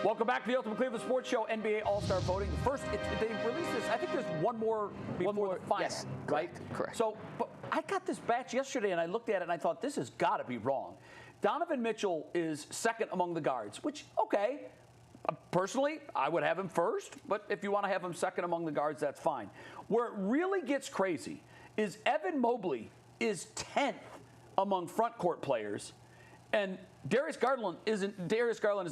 Welcome back to the Ultimate Cleveland Sports Show, NBA All-Star voting. First, they released this. I think there's one more before the final, yes, right? Correct. So, but I got this batch yesterday, and I looked at it, and I thought, this has got to be wrong. Donovan Mitchell is second among the guards, which, okay, personally, I would have him first, but if you want to have him second among the guards, that's fine. Where it really gets crazy is Evan Mobley is 10th among front court players, and Darius Garland is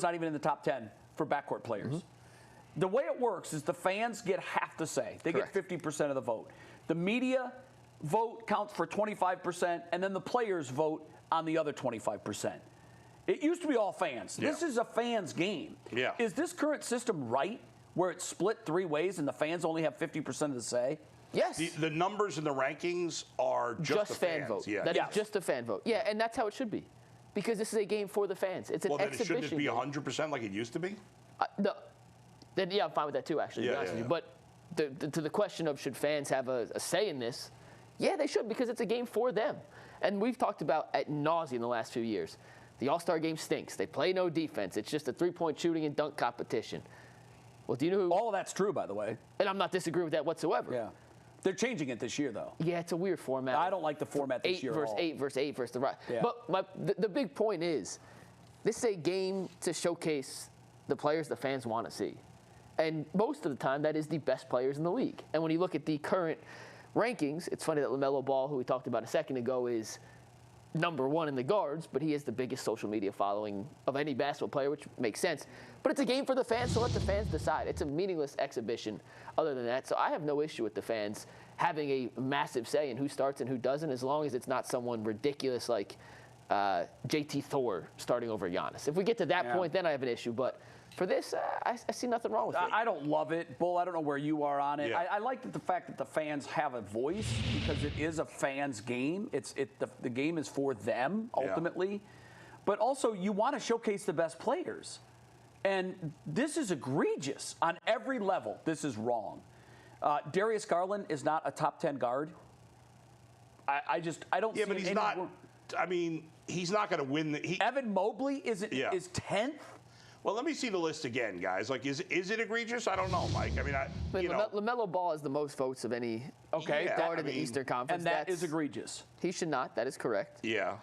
not even in the top 10 for backcourt players. Mm-hmm. The way it works is the fans get half the say. They Correct. Get 50% of the vote. The media vote counts for 25%, and then the players vote on the other 25%. It used to be all fans. Yeah. This is a fans game. Yeah. Is this current system right, where it's split three ways and the fans only have 50% of the say? Yes. The numbers and the rankings are just a fan vote. Yeah. That is just a fan vote. Yeah, and that's how it should be. Because this is a game for the fans. It's an exhibition. Well, then shouldn't it be 100% like it used to be? Yeah, I'm fine with that too, actually, to be honest with you. But to the question of should fans have a say in this, yeah, they should, because it's a game for them. And we've talked about ad nauseum the last few years. The All-Star game stinks. They play no defense. It's just a three-point shooting and dunk competition. Well, do you know who? All of that's true, by the way. And I'm not disagreeing with that whatsoever. Yeah. They're changing it this year, though. Yeah, it's a weird format. I don't like the format this year at all. 8 versus 8 versus the right. Yeah. But the big point is, this is a game to showcase the players the fans want to see. And most of the time, that is the best players in the league. And when you look at the current rankings, it's funny that LaMelo Ball, who we talked about a second ago, is #1 in the guards, but he has the biggest social media following of any basketball player, which makes sense. But it's a game for the fans, so let the fans decide. It's a meaningless exhibition other than that. So I have no issue with the fans having a massive say in who starts and who doesn't, as long as it's not someone ridiculous like JT Thor starting over Giannis. If we get to that point, then I have an issue. But for this, I see nothing wrong with it. I don't love it. Bull, I don't know where you are on it. Yeah. I like the fact that the fans have a voice, because it is a fans' game. The game is for them, ultimately. Yeah. But also, you want to showcase the best players. And this is egregious on every level. This is wrong. Darius Garland is not a top 10 guard. I don't see. Yeah, but he's not. I mean, he's not going to win. Evan Mobley is 10th. Well, let me see the list again, guys. Like, is it egregious? I don't know, Mike. I mean, LaMelo Ball has the most votes of any guard in the Eastern Conference. And that is egregious. He should not. That is correct. Yeah.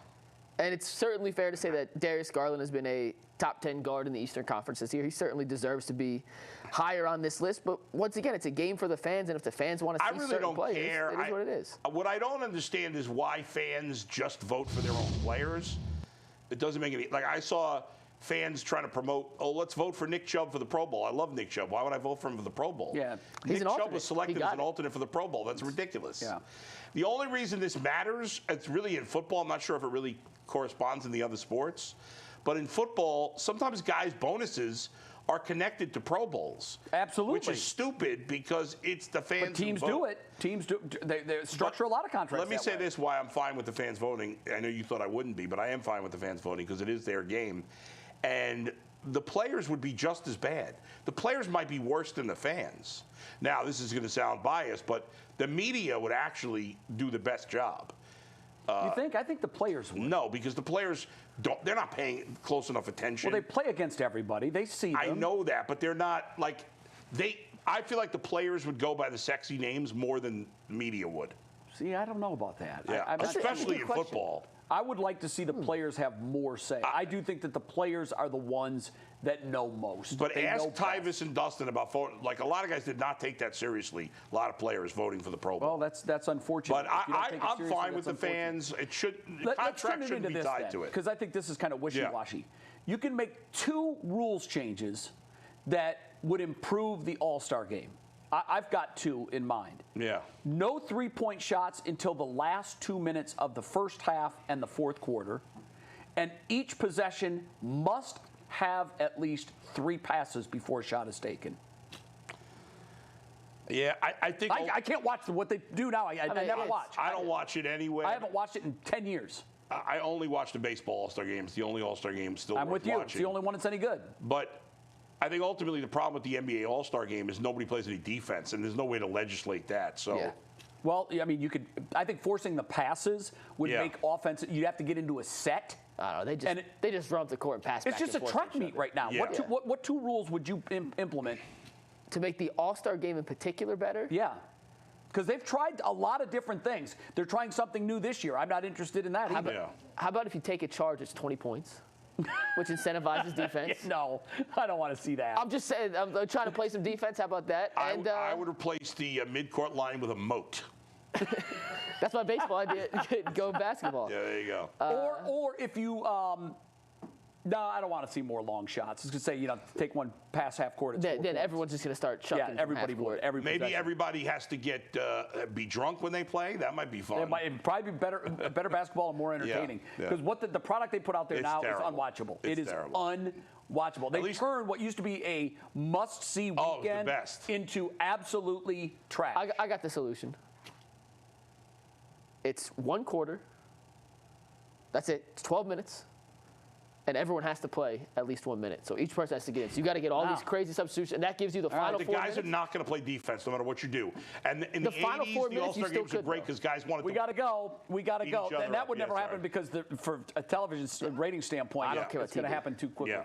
And it's certainly fair to say that Darius Garland has been a top 10 guard in the Eastern Conference this year. He certainly deserves to be higher on this list. But once again, it's a game for the fans, and if the fans want to see certain players, it is what it is. What I don't understand is why fans just vote for their own players. It doesn't make any. Like, I saw fans trying to promote, let's vote for Nick Chubb for the Pro Bowl. I love Nick Chubb. Why would I vote for him for the Pro Bowl? Yeah. Nick Chubb was selected as an alternate for the Pro Bowl. That's ridiculous. Yeah. The only reason this matters, it's really in football. I'm not sure if it really corresponds in the other sports. But in football, sometimes guys' bonuses are connected to Pro Bowls. Absolutely. Which is stupid because it's the fans. But teams who vote. Do it. Teams do. They structure a lot of contracts. Let me say this: why I'm fine with the fans voting. I know you thought I wouldn't be, but I am fine with the fans voting because it is their game, and the players would be just as bad. The players might be worse than the fans. Now, this is going to sound biased, but the media would actually do the best job. You think? I think the players would. No, because the players they're not paying close enough attention. Well, they play against everybody. They see them. I know that, but they're not like I feel like the players would go by the sexy names more than media would. See, I don't know about that. Yeah, especially in football. I would like to see the players have more say. I do think that the players are the ones that know most. But ask Tyvis and Dustin about voting. Like, a lot of guys did not take that seriously. A lot of players voting for the Pro Bowl. Well, that's unfortunate. But I'm fine with the fans. It should contract shouldn't be tied to it. Because I think this is kind of wishy-washy. You can make 2 rules changes that would improve the All-Star game. I've got 2 in mind. Yeah. No 3-point shots until the last 2 minutes of the first half and the fourth quarter. And each possession must have at least 3 passes before a shot is taken. Yeah, I think... I can't watch what they do now. I never watch. I don't watch it anyway. I haven't watched it in 10 years. I only watch the baseball All-Star game. It's the only All-Star game still I'm with you. It's the only one that's any good. But I think ultimately the problem with the NBA All-Star game is nobody plays any defense, and there's no way to legislate that. So, well, I mean, I think forcing the passes would make offense. You'd have to get into a set I don't know. They just run up the court and pass. It's just a track meet right now. Yeah. What two rules would you implement to make the All-Star game in particular better? Yeah. Because they've tried a lot of different things. They're trying something new this year. I'm not interested in that either. How about if you take a charge, it's 20 points, which incentivizes defense? No, I don't want to see that. I'm just saying, I'm trying to play some defense. How about that? I would replace the midcourt line with a moat. That's my baseball idea. Go basketball. Yeah, there you go. Or if you no, I don't want to see more long shots. I was going to say, take one pass half court. Then everyone's just going to start chucking. Yeah, everybody would. Maybe everybody has to be drunk when they play. That might be fun. It'd probably be better basketball and more entertaining. Because what the product they put out there now is unwatchable. It is unwatchable. They turned what used to be a must-see weekend into absolutely trash. I got the solution. It's one quarter. That's it. It's 12 minutes. And everyone has to play at least 1 minute. So each person has to get in. So you got to get all these crazy substitutions, and that gives you the final 4 minutes. The guys are not going to play defense no matter what you do. And in the final 80s, 4 the minutes, All-Star games were great because guys wanted to. We got to go. We got to go. And that would never happen because for a television rating standpoint, I don't care it's going to happen too quickly. Yeah.